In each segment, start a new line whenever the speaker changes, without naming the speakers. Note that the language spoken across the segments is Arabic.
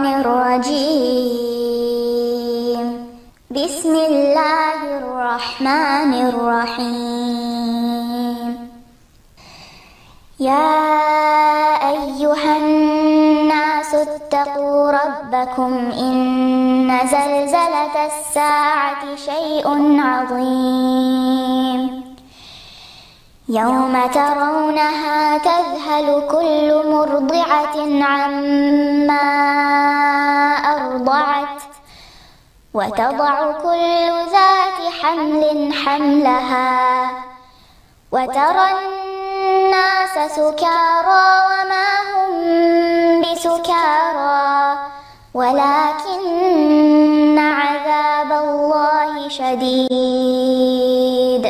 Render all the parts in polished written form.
الشيطان الرجيم. بسم الله الرحمن الرحيم. يا أيها الناس اتقوا ربكم إن زلزلة الساعة شيء عظيم يوم ترونها تذهل كل مرضعة عما أرضعت وتضع كل ذات حمل حملها وترى الناس سكارى وما هم بسكارى ولكن عذاب الله شديد.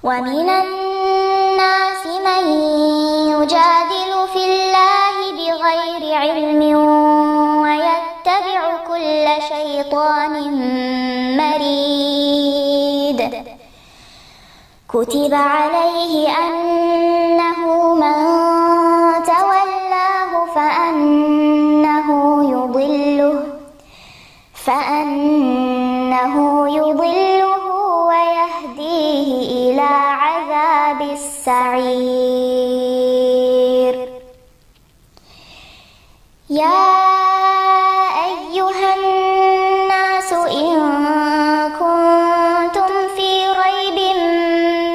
ومن الناس من يجادل في الله بغير علم ويتبع كل شيطان مريد. كتب عليه أنه من تولاه فأنه يضله ويهديه إلى عذاب السعير. يا أيها الناس إن كنتم في ريب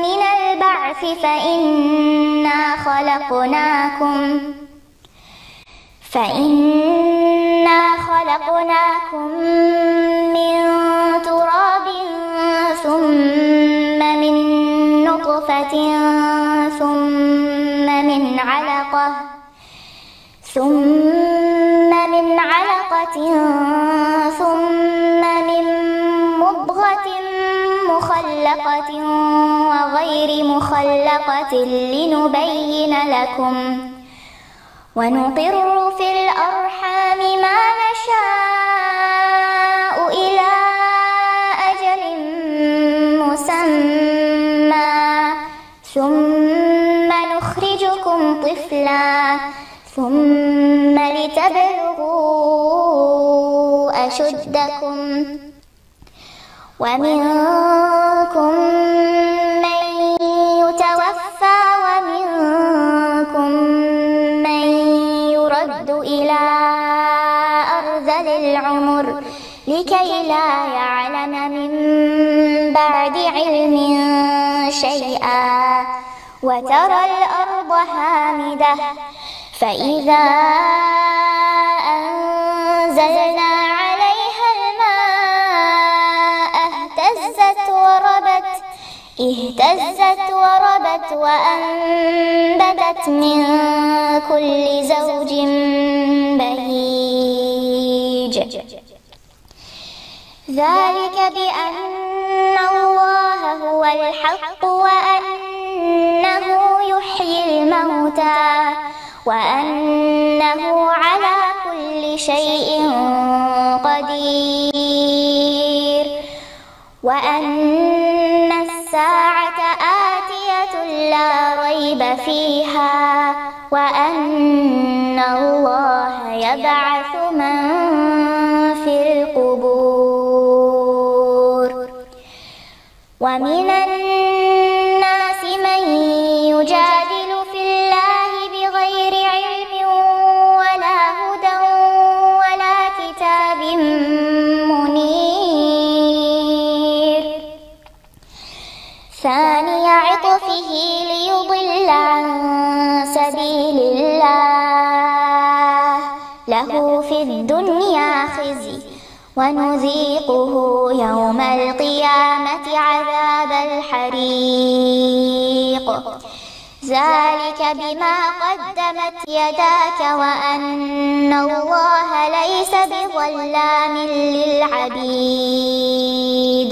من البعث فإنا خلقناكم من تراب ثم من نطفة ثم من علقة ثم من مضغة مخلقة وغير مخلقة لنبين لكم ونقر في الأرحام ما نشاء إلى أجل مسمى ثم نخرجكم طفلا ثم لتبلغوا أشدكم ومنكم من يتوفى ومنكم من يرد إلى أرذل العمر لكي لا يعلم من بعد علم شيئا وترى الأرض هامدة فإذا أنزلنا عليها الماء اهتزت وربت وأنبتت من كل زوج بهيج. ذلك بأن الله هو الحق وأنه يحيي الموتى وأنه على كل شيء قدير وأن الساعة آتية لا ريب فيها وأن الله يبعث من في القبور. ومن الناس من يجادل في الله بغير علم ولا هدى ولا كتاب منير. ثاني عطفه ليضل عن سبيل الله له في الدنيا خزي ونذيقه يوم القيامة عذاب الحريق. ذلك بما قدمت يداك وأن الله ليس بظلام للعبيد.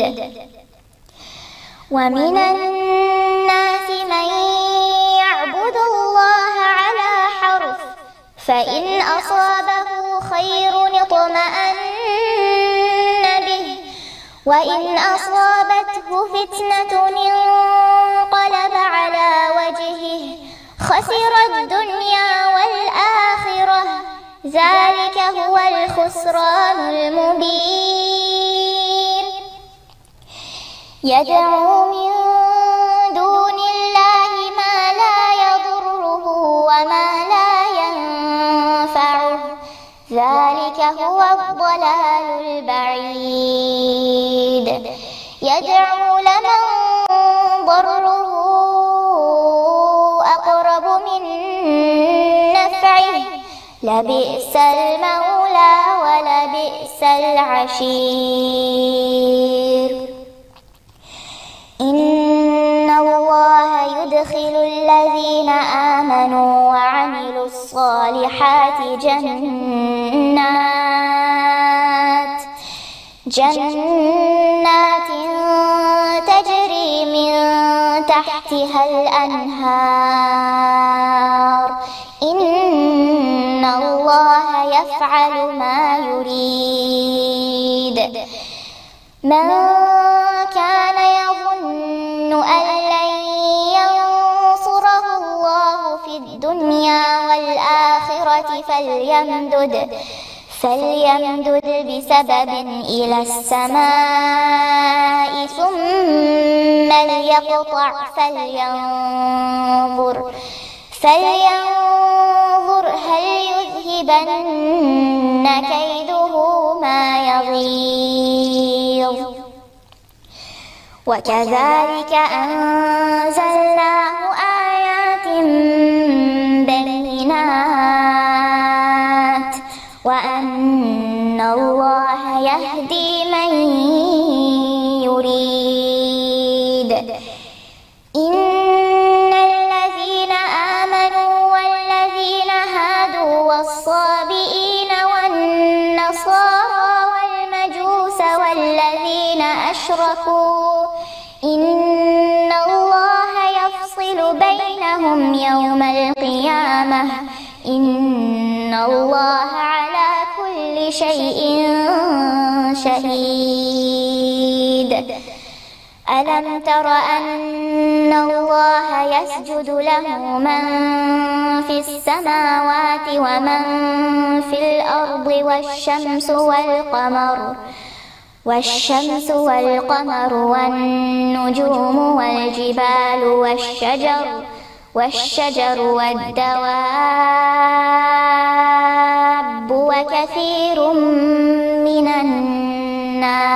ومن الناس من يعبد الله على حرف فإن أصابه خير اطمأن به وإن أصابته فتنة انقلب على وجهه خسر الدنيا والآخرة ذلك هو الخسران المبين. يدعو من دون الله ما لا يضره وما لا ينفعه، ذلك هو الضلال البعيد. يدعو لمن ضره أقرب من نفعه، لبئس المولى ولبئس العشير. إن الله يدخل الذين آمنوا وعملوا الصالحات جنات تجري من تحتها الأنهار، إن الله يفعل ما يريد. من كان يظن أن لن ينصره الله في الدنيا والآخرة فليمدد بسبب إلى السماء ثم ليقطع فلينظر هل يذهبن كيده ما يغيظ. وكذلك أنزلناه آيات بينات وأن الله يهدي من يريد. إن الذين آمنوا والذين هادوا والصابئين والنصارى والمجوس والذين أشركوا إن الله يفصل بينهم يوم القيامة، إن الله على كل شيء شهيد. ألم تر أن الله يسجد له من في السماوات ومن في الأرض والشمس والقمر والنجوم والجبال والشجر والدواب وكثير من الناس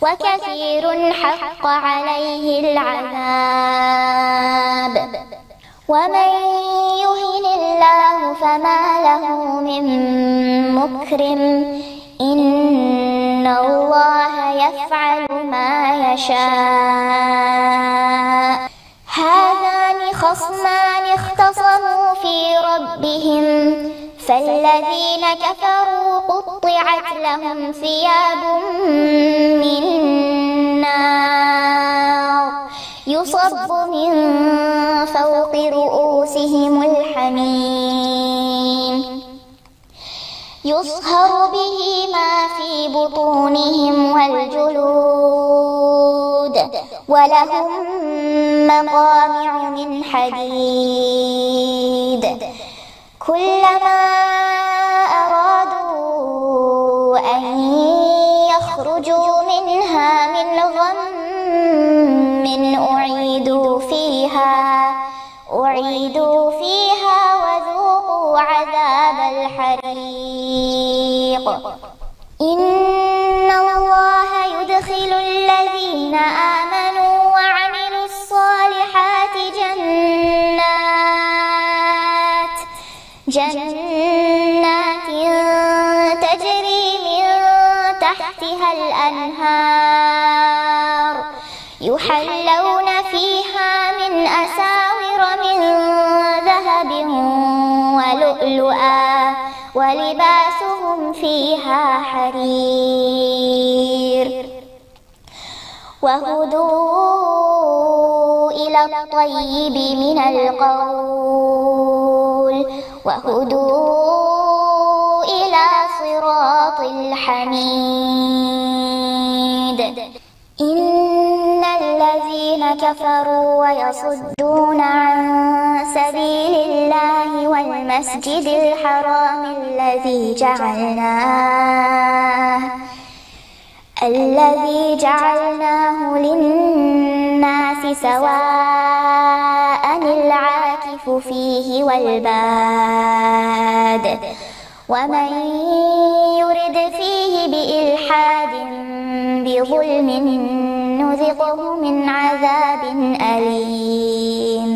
وكثير حق عليه العذاب. ومن يهن الله فما له من مكرم، إن الله يفعل ما يشاء. هذان خصمان اختصموا في ربهم فالذين كفروا قطعت لهم ثياب من نار يصب من فوق رؤوسهم الحميم، يصهر به ما في بطونهم والجلود، ولهم مقامع من حديد. كلما أرادوا أن يخرجوا منها من غم أعيدوا فيها وذوقوا عذاب الحريق. إن الله يدخل الذين آمنوا وعملوا الصالحات جنات تجري من تحتها الأنهار يحلون فيها من أساور من ذهب ولؤلؤا ولباسهم فيها حرير. وهدوا إلى الطيب من القول وهدوا إلى صراط الحميد. إن الذين كفروا ويصدون عن سبيل الله المسجد الحرام الذي جعلناه للناس سواء العاكف فيه والباد ومن يرد فيه بإلحاد بظلم نذقه من عذاب أليم.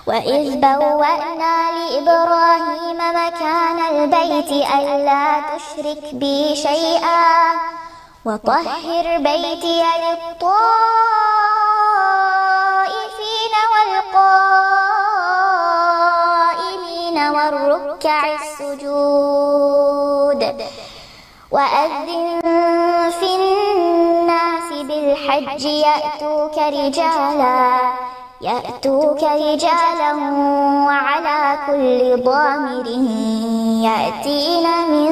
وإذ بوأنا لإبراهيم مكان البيت ألا تشرك بي شيئا وطهر بيتي للطائفين والقائمين والركع السجود. وأذن في الناس بالحج يأتوك رجالا وعلى كل ضامر يأتين من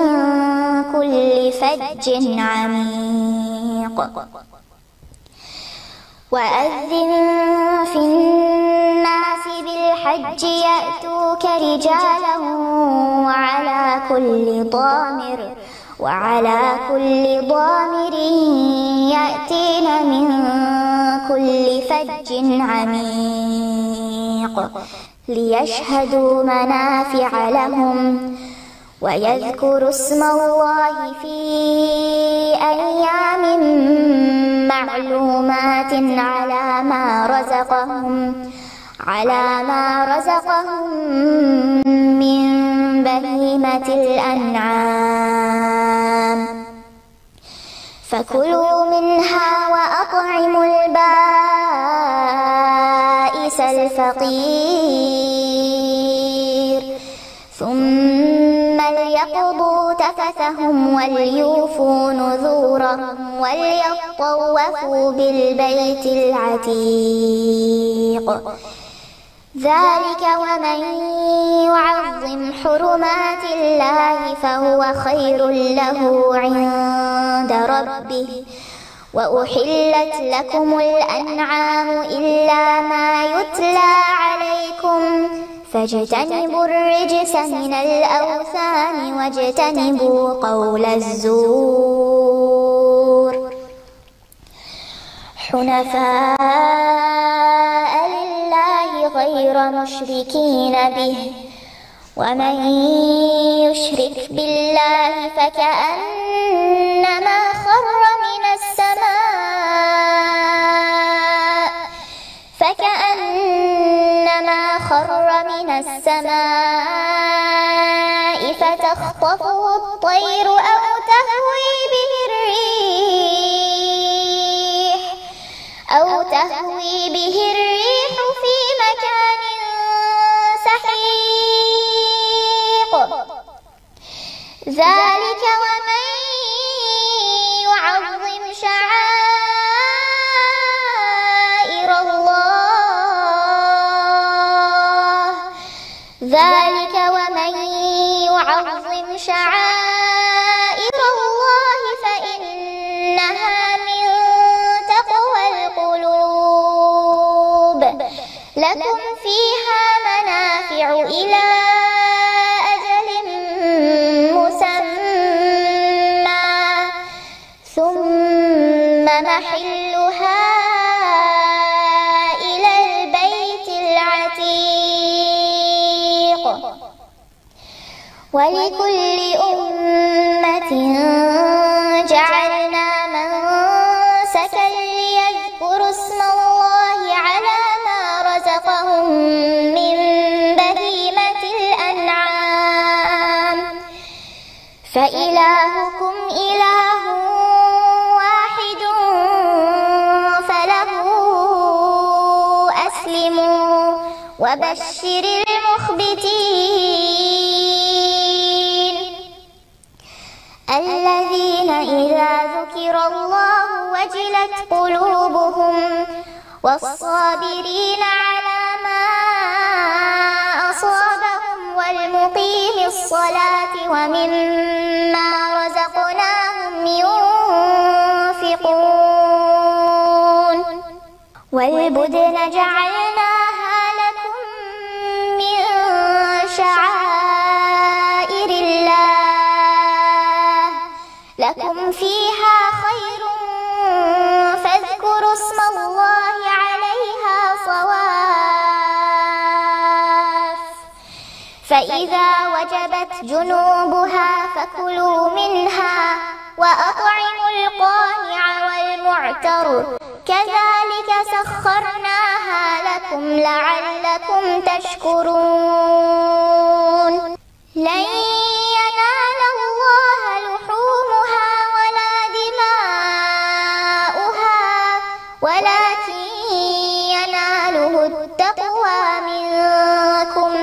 كل فج عميق. وأذن في الناس بالحج يأتوك رجالا وعلى كل ضامر يأتين من كل فج عميق ليشهدوا منافع لهم ويذكروا اسم الله في أيام معلومات على ما رزقهم من بهيمة الأنعام. فكلوا منها وأطعموا البائس الفقير ثم ليقضوا تفثهم وليوفوا نذورهم وليطوفوا بالبيت العتيق. ذلك ومن يعظم حرمات الله فهو خير له عند ربه. وأحلت لكم الأنعام إلا ما يتلى عليكم فاجتنبوا الرجس من الأوثان واجتنبوا قول الزور. حنفاء لله غير مشركين به ومن يشرك بالله فكأنما خر من السماء فتخطفه الطير أو تهوي به الريح في مكان سحيق. ذلك ومن يعظم شعائر الله فإنها من تقوى القلوب. لكم فيها منافع إلى أجل مسمى ثم محلها إلى البيت العتيق. ولكل أمة جعلنا منسكا ليذكروا اسم الله على ما رزقهم من بهيمة الأنعام فإلهكم إله واحد فله أسلموا وبشر المخبتين الذين إذا ذكر الله وجلت قلوبهم والصابرين على ما أصابهم والمقيم الصلاة ومما رزقناهم ينفقون. والبدن جعلناها لكم من فيها خير فاذكروا اسم الله عليها صواف فإذا وجبت جنوبها فكلوا منها وأطعموا القانع والمعتر كذلك سخرناها لكم لعلكم تشكرون لن ينال الله لحومها ولا دماؤها ولكن يناله التقوى منكم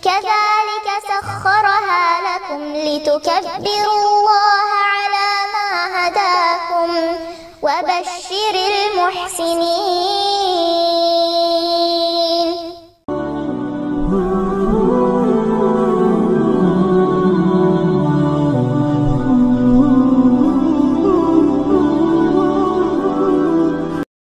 كذلك سخرها لكم لتكبروا الله على ما هداكم وبشر المحسنين